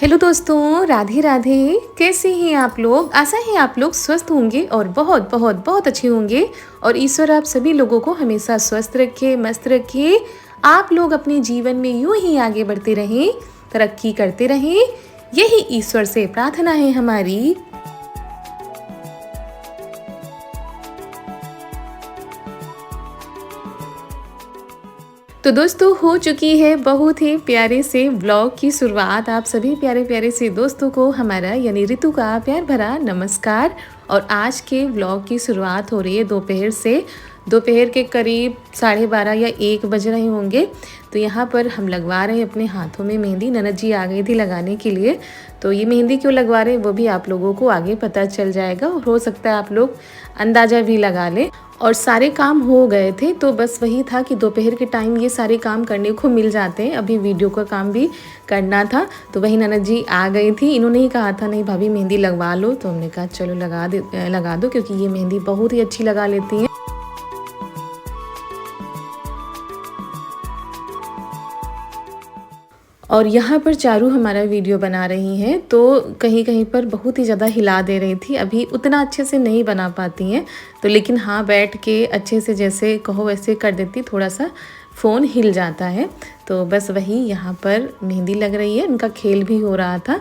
Hello दोस्तों, राधे राधे। कैसे हैं आप लोग? आशा है आप लोग स्वस्थ होंगे और बहुत बहुत बहुत अच्छे होंगे। और ईश्वर आप सभी लोगों को हमेशा स्वस्थ रखे, मस्त रखे। आप लोग अपने जीवन में यूं ही आगे बढ़ते रहें, तरक्की करते रहें, यही ईश्वर से प्रार्थना है हमारी। तो दोस्तों, हो चुकी है बहुत ही प्यारे से व्लॉग की शुरुआत। आप सभी प्यारे प्यारे से दोस्तों को हमारा यानी ऋतु का प्यार भरा नमस्कार। और आज के व्लॉग की शुरुआत हो रही है दोपहर से। दोपहर के करीब 12:30 या 1 बज रहे होंगे। तो यहाँ पर हम लगवा रहे हैं अपने हाथों में मेहंदी। ननद जी आ गई थी लगाने के लिए। तो ये मेहंदी क्यों लगवा रहे हैं वो भी आप लोगों को आगे पता चल जाएगा, और हो सकता है आप लोग अंदाज़ा भी लगा लें। और सारे काम हो गए थे, तो बस वही था कि दोपहर के टाइम ये सारे काम करने को मिल जाते हैं। अभी वीडियो का काम भी करना था, तो वही ननद जी आ गई थी। इन्होंने ही कहा था नहीं भाभी मेहंदी लगवा लो, तो हमने कहा चलो लगा दो, क्योंकि ये मेहंदी बहुत ही अच्छी लगा लेती हैं। और यहाँ पर चारू हमारा वीडियो बना रही हैं, तो कहीं कहीं पर बहुत ही ज़्यादा हिला दे रही थी। अभी उतना अच्छे से नहीं बना पाती हैं, तो लेकिन हाँ बैठ के अच्छे से जैसे कहो वैसे कर देती। थोड़ा सा फ़ोन हिल जाता है, तो बस वही यहाँ पर मेहंदी लग रही है। उनका खेल भी हो रहा था।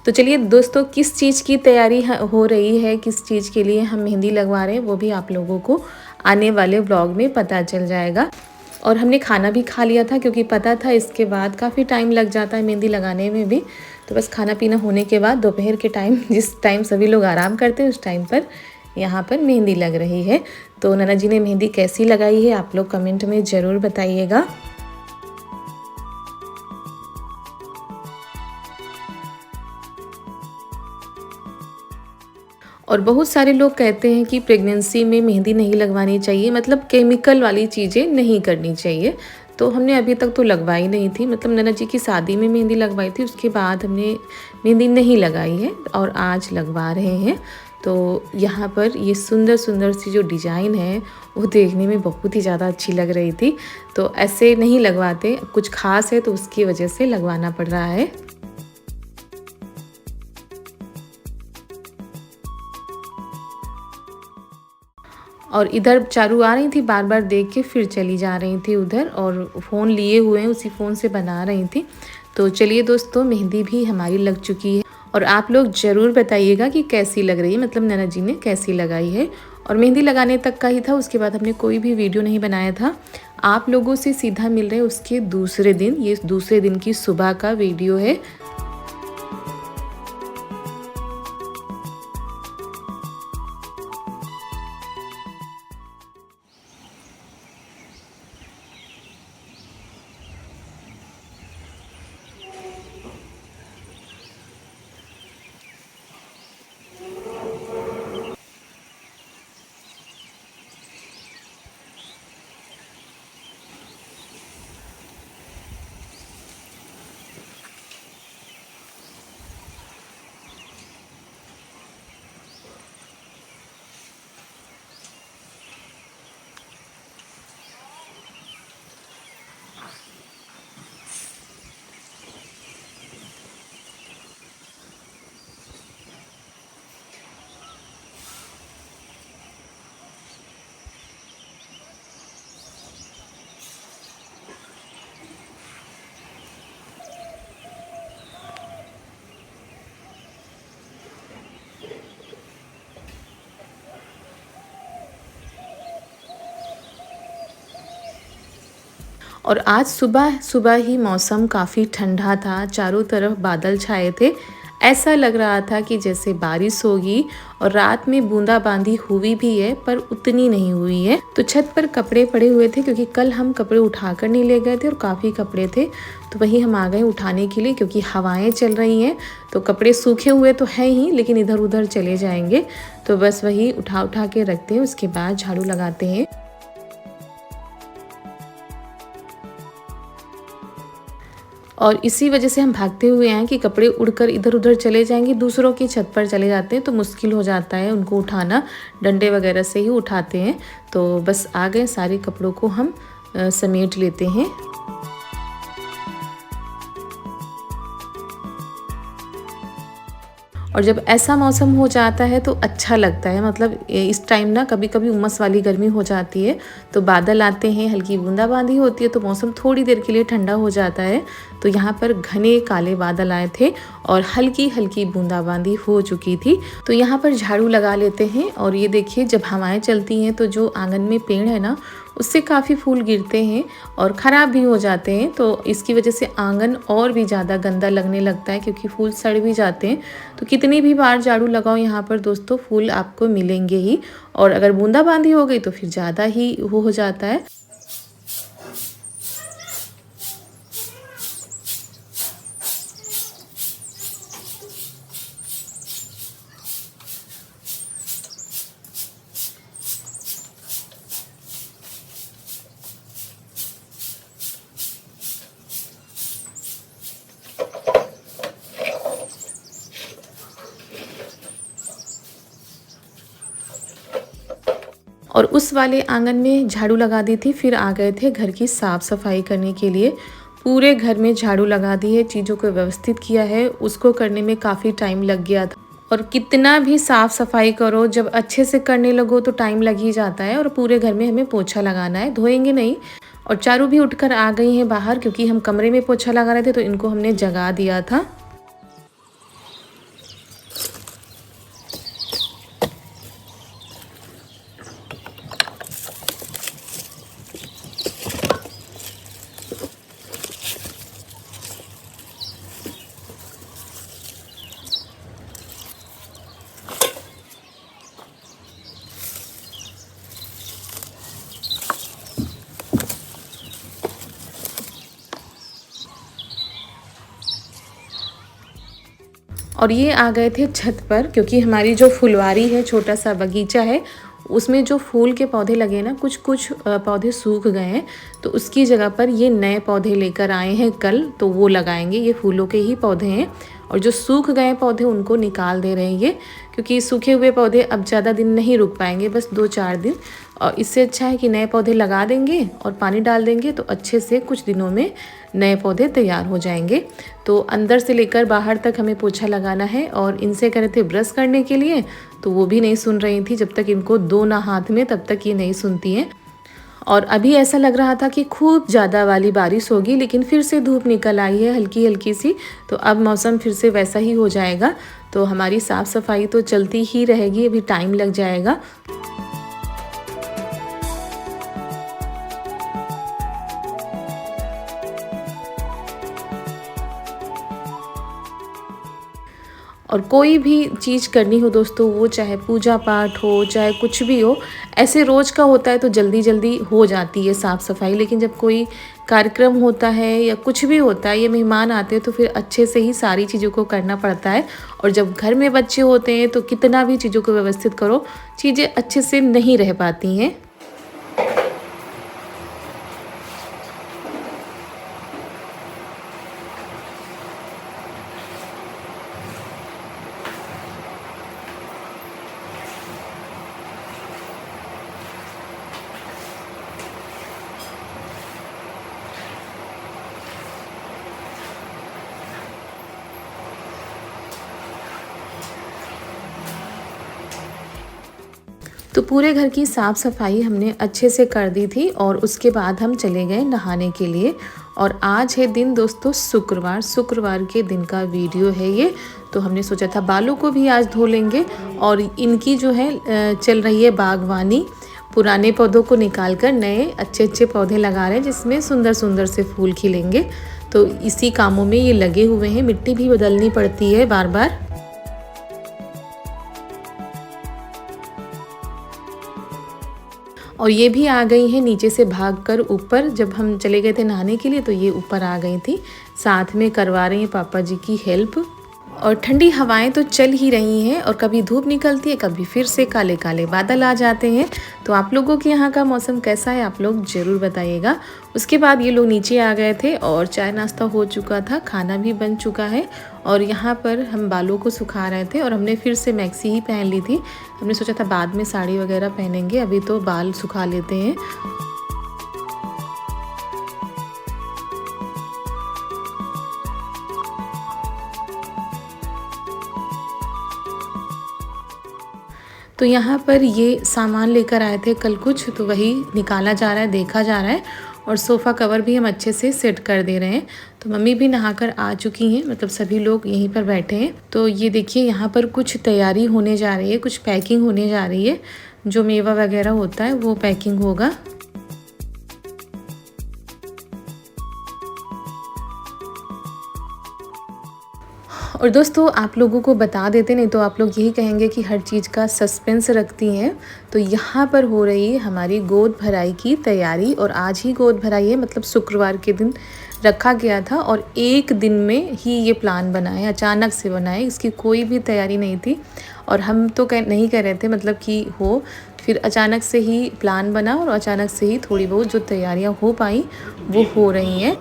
तो चलिए दोस्तों, किस चीज़ की तैयारी हो रही है, किस चीज़ के लिए हम मेहंदी लगवा रहे हैं, वो भी आप लोगों को आने वाले व्लॉग में पता चल जाएगा। और हमने खाना भी खा लिया था, क्योंकि पता था इसके बाद काफ़ी टाइम लग जाता है मेहंदी लगाने में भी। तो बस खाना पीना होने के बाद दोपहर के टाइम, जिस टाइम सभी लोग आराम करते हैं, उस टाइम पर यहाँ पर मेहंदी लग रही है। तो नैना जी ने मेहंदी कैसी लगाई है आप लोग कमेंट में ज़रूर बताइएगा। और बहुत सारे लोग कहते हैं कि प्रेगनेंसी में मेहंदी नहीं लगवानी चाहिए, मतलब केमिकल वाली चीज़ें नहीं करनी चाहिए। तो हमने अभी तक तो लगवाई नहीं थी, मतलब नैना जी की शादी में मेहंदी लगवाई थी, उसके बाद हमने मेहंदी नहीं लगाई है और आज लगवा रहे हैं। तो यहाँ पर ये सुंदर सुंदर सी जो डिज़ाइन है वो देखने में बहुत ही ज़्यादा अच्छी लग रही थी। तो ऐसे नहीं लगवाते, कुछ खास है तो उसकी वजह से लगवाना पड़ रहा है। और इधर चारू आ रही थी, बार बार देख के फिर चली जा रही थी उधर, और फ़ोन लिए हुए हैं, उसी फ़ोन से बना रही थी। तो चलिए दोस्तों, मेहंदी भी हमारी लग चुकी है, और आप लोग ज़रूर बताइएगा कि कैसी लग रही है, मतलब नैना जी ने कैसी लगाई है। और मेहंदी लगाने तक का ही था, उसके बाद हमने कोई भी वीडियो नहीं बनाया था। आप लोगों से सीधा मिल रहे हैं उसके दूसरे दिन, ये दूसरे दिन की सुबह का वीडियो है। और आज सुबह सुबह ही मौसम काफ़ी ठंडा था, चारों तरफ बादल छाए थे। ऐसा लग रहा था कि जैसे बारिश होगी, और रात में बूंदाबांदी हुई भी है पर उतनी नहीं हुई है। तो छत पर कपड़े पड़े हुए थे, क्योंकि कल हम कपड़े उठाकर नहीं ले गए थे और काफ़ी कपड़े थे, तो वही हम आ गए उठाने के लिए, क्योंकि हवाएं चल रही हैं। तो कपड़े सूखे हुए तो हैं ही, लेकिन इधर उधर चले जाएंगे, तो बस वही उठा उठा के रखते हैं, उसके बाद झाड़ू लगाते हैं। और इसी वजह से हम भागते हुए आए कि कपड़े उड़कर इधर उधर चले जाएंगे, दूसरों की छत पर चले जाते हैं, तो मुश्किल हो जाता है उनको उठाना, डंडे वगैरह से ही उठाते हैं। तो बस आ गए, सारे कपड़ों को हम समेट लेते हैं। और जब ऐसा मौसम हो जाता है तो अच्छा लगता है। मतलब इस टाइम ना कभी कभी उमस वाली गर्मी हो जाती है, तो बादल आते हैं, हल्की बूंदाबांदी होती है, तो मौसम थोड़ी देर के लिए ठंडा हो जाता है। तो यहाँ पर घने काले बादल आए थे और हल्की हल्की बूंदाबांदी हो चुकी थी। तो यहाँ पर झाड़ू लगा लेते हैं। और ये देखिए, जब हवाएं चलती हैं तो जो आंगन में पेड़ है ना, उससे काफ़ी फूल गिरते हैं और ख़राब भी हो जाते हैं। तो इसकी वजह से आंगन और भी ज़्यादा गंदा लगने लगता है, क्योंकि फूल सड़ भी जाते हैं। तो कितनी भी बार झाड़ू लगाओ यहाँ पर दोस्तों, फूल आपको मिलेंगे ही। और अगर बूंदाबांदी हो गई तो फिर ज़्यादा ही वो हो जाता है। और उस वाले आंगन में झाड़ू लगा दी थी, फिर आ गए थे घर की साफ़ सफाई करने के लिए। पूरे घर में झाड़ू लगा दी है, चीज़ों को व्यवस्थित किया है, उसको करने में काफ़ी टाइम लग गया था। और कितना भी साफ़ सफाई करो, जब अच्छे से करने लगो तो टाइम लग ही जाता है। और पूरे घर में हमें पोछा लगाना है, धोएंगे नहीं। और चारू भी उठकर आ गई हैं बाहर, क्योंकि हम कमरे में पोछा लगा रहे थे तो इनको हमने जगा दिया था। और ये आ गए थे छत पर, क्योंकि हमारी जो फुलवारी है, छोटा सा बगीचा है, उसमें जो फूल के पौधे लगे ना, कुछ कुछ पौधे सूख गए हैं। तो उसकी जगह पर ये नए पौधे लेकर आए हैं कल, तो वो लगाएंगे। ये फूलों के ही पौधे हैं। और जो सूख गए पौधे उनको निकाल दे रहे हैं ये, क्योंकि सूखे हुए पौधे अब ज़्यादा दिन नहीं रुक पाएंगे, बस 2-4 दिन। और इससे अच्छा है कि नए पौधे लगा देंगे और पानी डाल देंगे, तो अच्छे से कुछ दिनों में नए पौधे तैयार हो जाएंगे। तो अंदर से लेकर बाहर तक हमें पोछा लगाना है। और इनसे करे थे ब्रश करने के लिए, तो वो भी नहीं सुन रही थी। जब तक इनको दो ना हाथ में, तब तक ये नहीं सुनती हैं। और अभी ऐसा लग रहा था कि खूब ज़्यादा वाली बारिश होगी, लेकिन फिर से धूप निकल आई है हल्की हल्की सी। तो अब मौसम फिर से वैसा ही हो जाएगा। तो हमारी साफ़ सफाई तो चलती ही रहेगी, अभी टाइम लग जाएगा। और कोई भी चीज़ करनी हो दोस्तों, वो चाहे पूजा पाठ हो, चाहे कुछ भी हो, ऐसे रोज़ का होता है तो जल्दी जल्दी हो जाती है साफ़ सफाई। लेकिन जब कोई कार्यक्रम होता है या कुछ भी होता है या मेहमान आते हैं, तो फिर अच्छे से ही सारी चीज़ों को करना पड़ता है। और जब घर में बच्चे होते हैं तो कितना भी चीज़ों को व्यवस्थित करो, चीज़ें अच्छे से नहीं रह पाती हैं। तो पूरे घर की साफ़ सफाई हमने अच्छे से कर दी थी और उसके बाद हम चले गए नहाने के लिए। और आज है दिन दोस्तों शुक्रवार, शुक्रवार के दिन का वीडियो है ये। तो हमने सोचा था बालों को भी आज धो लेंगे। और इनकी जो है चल रही है बागवानी, पुराने पौधों को निकाल कर नए अच्छे अच्छे पौधे लगा रहे हैं, जिसमें सुंदर सुंदर से फूल खिलेंगे। तो इसी कामों में ये लगे हुए हैं। मिट्टी भी बदलनी पड़ती है बार बार। और ये भी आ गई हैं नीचे से भागकर ऊपर। जब हम चले गए थे नहाने के लिए तो ये ऊपर आ गई थी, साथ में करवा रही हैं पापा जी की हेल्प। और ठंडी हवाएं तो चल ही रही हैं और कभी धूप निकलती है, कभी फिर से काले काले बादल आ जाते हैं। तो आप लोगों के यहाँ का मौसम कैसा है, आप लोग ज़रूर बताइएगा। उसके बाद ये लोग नीचे आ गए थे और चाय नाश्ता हो चुका था, खाना भी बन चुका है। और यहाँ पर हम बालों को सुखा रहे थे और हमने फिर से मैक्सी ही पहन ली थी। हमने सोचा था बाद में साड़ी वगैरह पहनेंगे, अभी तो बाल सुखा लेते हैं। तो यहाँ पर ये सामान लेकर आए थे कल कुछ, तो वही निकाला जा रहा है, देखा जा रहा है और सोफ़ा कवर भी हम अच्छे से सेट कर दे रहे हैं। तो मम्मी भी नहाकर आ चुकी हैं, मतलब सभी लोग यहीं पर बैठे हैं। तो ये देखिए यहाँ पर कुछ तैयारी होने जा रही है, कुछ पैकिंग होने जा रही है। जो मेवा वगैरह होता है वो पैकिंग होगा। और दोस्तों आप लोगों को बता देते, नहीं तो आप लोग यही कहेंगे कि हर चीज़ का सस्पेंस रखती हैं। तो यहाँ पर हो रही है हमारी गोद भराई की तैयारी और आज ही गोद भराई है, मतलब शुक्रवार के दिन रखा गया था और एक दिन में ही ये प्लान बना है, अचानक से बना है, इसकी कोई भी तैयारी नहीं थी और हम तो नहीं कह रहे थे मतलब कि हो, फिर अचानक से ही प्लान बना और अचानक से ही थोड़ी बहुत जो तैयारियाँ हो पाई वो हो रही हैं।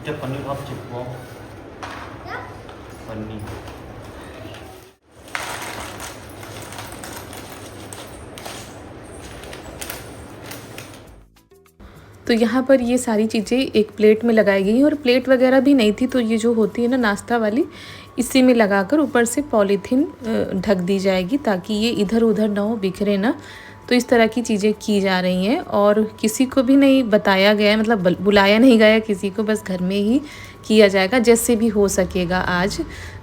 जब पनीर आप चिपकाओ पन्नी तो यहाँ पर ये सारी चीज़ें एक प्लेट में लगाई गई और प्लेट वगैरह भी नहीं थी, तो ये जो होती है ना नाश्ता वाली, इसी में लगाकर ऊपर से पॉलीथीन ढक दी जाएगी ताकि ये इधर उधर ना हो, बिखरे ना। तो इस तरह की चीज़ें की जा रही हैं और किसी को भी नहीं बताया गया है, मतलब बुलाया नहीं गया किसी को, बस घर में ही किया जाएगा जैसे भी हो सकेगा आज।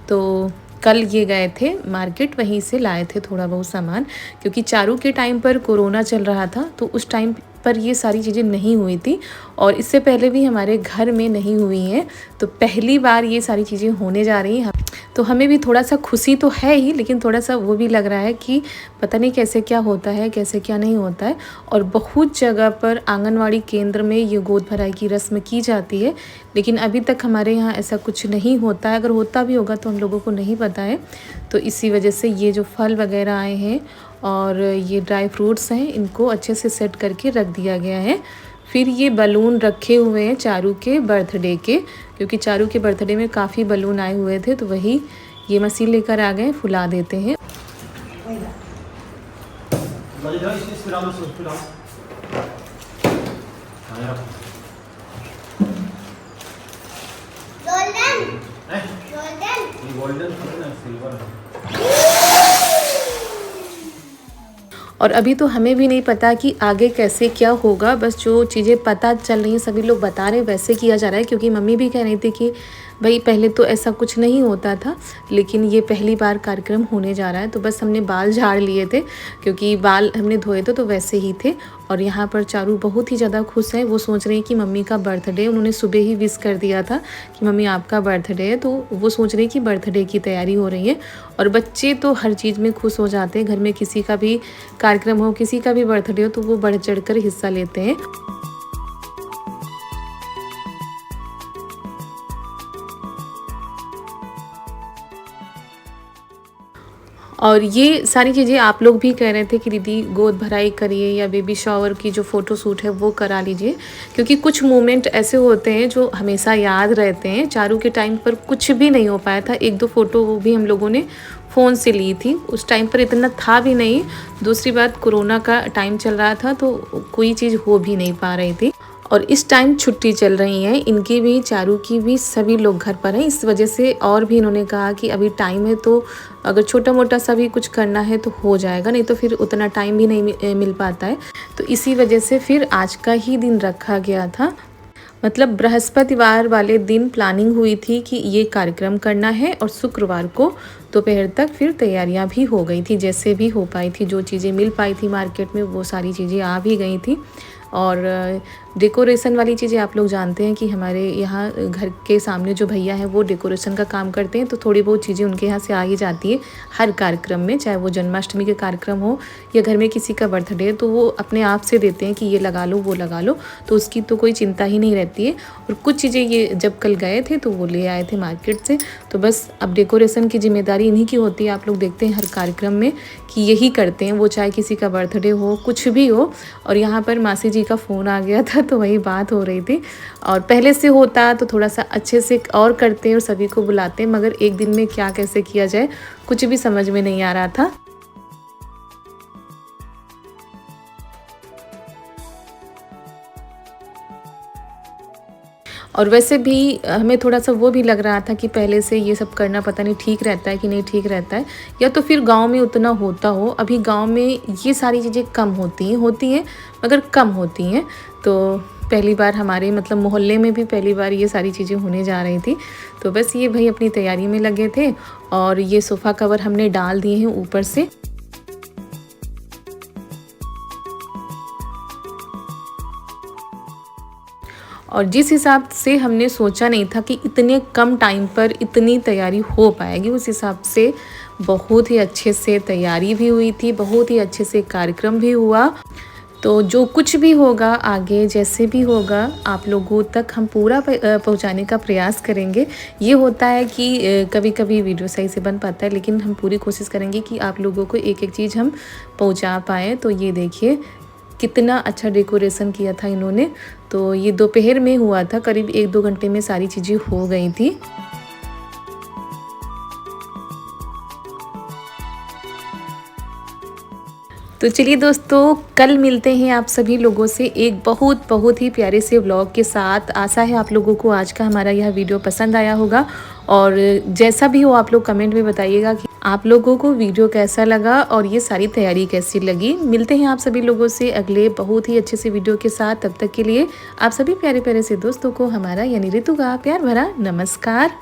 तो कल ये गए थे मार्केट, वहीं से लाए थे थोड़ा बहुत सामान, क्योंकि चारू के टाइम पर कोरोना चल रहा था तो उस टाइम पर ये सारी चीज़ें नहीं हुई थी और इससे पहले भी हमारे घर में नहीं हुई हैं। तो पहली बार ये सारी चीज़ें होने जा रही हैं, तो हमें भी थोड़ा सा खुशी तो है ही, लेकिन थोड़ा सा वो भी लग रहा है कि पता नहीं कैसे क्या होता है, कैसे क्या नहीं होता है। और बहुत जगह पर आंगनवाड़ी केंद्र में ये गोद भराई की रस्म की जाती है, लेकिन अभी तक हमारे यहाँ ऐसा कुछ नहीं होता है। अगर होता भी होगा तो हम लोगों को नहीं पता है। तो इसी वजह से ये जो फल वगैरह आए हैं और ये ड्राई फ्रूट्स हैं, इनको अच्छे से सेट करके रख दिया गया है। फिर ये बलून रखे हुए हैं चारू के बर्थडे के, क्योंकि चारू के बर्थडे में काफ़ी बलून आए हुए थे, तो वही ये मशीन लेकर आ गए, फुला देते हैं। और अभी तो हमें भी नहीं पता कि आगे कैसे क्या होगा, बस जो चीज़ें पता चल रही हैं सभी लोग बता रहे हैं वैसे किया जा रहा है। क्योंकि मम्मी भी कह रही थी कि भाई पहले तो ऐसा कुछ नहीं होता था, लेकिन ये पहली बार कार्यक्रम होने जा रहा है। तो बस हमने बाल झाड़ लिए थे, क्योंकि बाल हमने धोए थे तो वैसे ही थे। और यहाँ पर चारू बहुत ही ज़्यादा खुश है, वो सोच रही है कि मम्मी का बर्थडे, उन्होंने सुबह ही विश कर दिया था कि मम्मी आपका बर्थडे है, तो वो सोच रही है कि बर्थडे की तैयारी हो रही है। और बच्चे तो हर चीज़ में खुश हो जाते हैं, घर में किसी का भी कार्यक्रम हो, किसी का भी बर्थडे हो, तो वो बढ़ चढ़ कर हिस्सा लेते हैं। और ये सारी चीज़ें आप लोग भी कह रहे थे कि दीदी गोद भराई करिए या बेबी शावर की जो फ़ोटो शूट है वो करा लीजिए, क्योंकि कुछ मोमेंट ऐसे होते हैं जो हमेशा याद रहते हैं। चारू के टाइम पर कुछ भी नहीं हो पाया था, एक दो फ़ोटो वो भी हम लोगों ने फ़ोन से ली थी, उस टाइम पर इतना था भी नहीं। दूसरी बात कोरोना का टाइम चल रहा था तो कोई चीज़ हो भी नहीं पा रही थी। और इस टाइम छुट्टी चल रही है, इनकी भी चारू की भी, सभी लोग घर पर हैं, इस वजह से और भी इन्होंने कहा कि अभी टाइम है तो अगर छोटा मोटा सा भी कुछ करना है तो हो जाएगा, नहीं तो फिर उतना टाइम भी नहीं मिल पाता है। तो इसी वजह से फिर आज का ही दिन रखा गया था, मतलब बृहस्पतिवार वाले दिन प्लानिंग हुई थी कि ये कार्यक्रम करना है और शुक्रवार को दोपहर तक फिर तैयारियां भी हो गई थी, जैसे भी हो पाई थी, जो चीज़ें मिल पाई थी मार्केट में वो सारी चीज़ें आ भी गई थी। और डेकोरेशन वाली चीज़ें आप लोग जानते हैं कि हमारे यहाँ घर के सामने जो भैया हैं वो डेकोरेशन का काम करते हैं, तो थोड़ी बहुत चीज़ें उनके यहाँ से आ ही जाती है हर कार्यक्रम में, चाहे वो जन्माष्टमी के कार्यक्रम हो या घर में किसी का बर्थडे, तो वो अपने आप से देते हैं कि ये लगा लो वो लगा लो, तो उसकी तो कोई चिंता ही नहीं रहती है। और कुछ चीज़ें ये जब कल गए थे तो वो ले आए थे मार्केट से, तो बस अब डेकोरेशन की जिम्मेदारी इन्हीं की होती है। आप लोग देखते हैं हर कार्यक्रम में कि यही करते हैं, वो चाहे किसी का बर्थडे हो कुछ भी हो। और यहाँ पर मासी जी का फ़ोन आ गया था तो वही बात हो रही थी, और पहले से होता तो थोड़ा सा अच्छे से और करते हैं और सभी को बुलाते हैं, मगर एक दिन में क्या कैसे किया जाए कुछ भी समझ में नहीं आ रहा था। और वैसे भी हमें थोड़ा-सा वो भी लग रहा था कि पहले से ये सब करना पता नहीं ठीक रहता है कि नहीं ठीक रहता है, या तो फिर गाँव में उतना होता हो। अभी गाँव में ये सारी चीज़ें कम होती हैं मगर कम होती हैं। तो पहली बार हमारे मतलब मोहल्ले में भी पहली बार ये सारी चीज़ें होने जा रही थी। तो बस ये भई अपनी तैयारी में लगे थे और ये सोफ़ा कवर हमने डाल दिए हैं ऊपर से। और जिस हिसाब से हमने सोचा नहीं था कि इतने कम टाइम पर इतनी तैयारी हो पाएगी, उस हिसाब से बहुत ही अच्छे से तैयारी भी हुई थी, बहुत ही अच्छे से कार्यक्रम भी हुआ। तो जो कुछ भी होगा आगे, जैसे भी होगा, आप लोगों तक हम पूरा पहुंचाने का प्रयास करेंगे। ये होता है कि कभी-कभी वीडियो सही से बन पाता है, लेकिन हम पूरी कोशिश करेंगे कि आप लोगों को एक-एक चीज़ हम पहुंचा पाएँ। तो ये देखिए कितना अच्छा डेकोरेशन किया था इन्होंने। तो ये दोपहर में हुआ था, करीब 1-2 घंटे में सारी चीज़ें हो गई थी। तो चलिए दोस्तों, कल मिलते हैं आप सभी लोगों से एक बहुत ही प्यारे से व्लॉग के साथ। आशा है आप लोगों को आज का हमारा यह वीडियो पसंद आया होगा, और जैसा भी हो आप लोग कमेंट में बताइएगा कि आप लोगों को वीडियो कैसा लगा और ये सारी तैयारी कैसी लगी। मिलते हैं आप सभी लोगों से अगले बहुत ही अच्छे से वीडियो के साथ। तब तक के लिए आप सभी प्यारे प्यारे से दोस्तों को हमारा यानी ऋतु का प्यार भरा नमस्कार।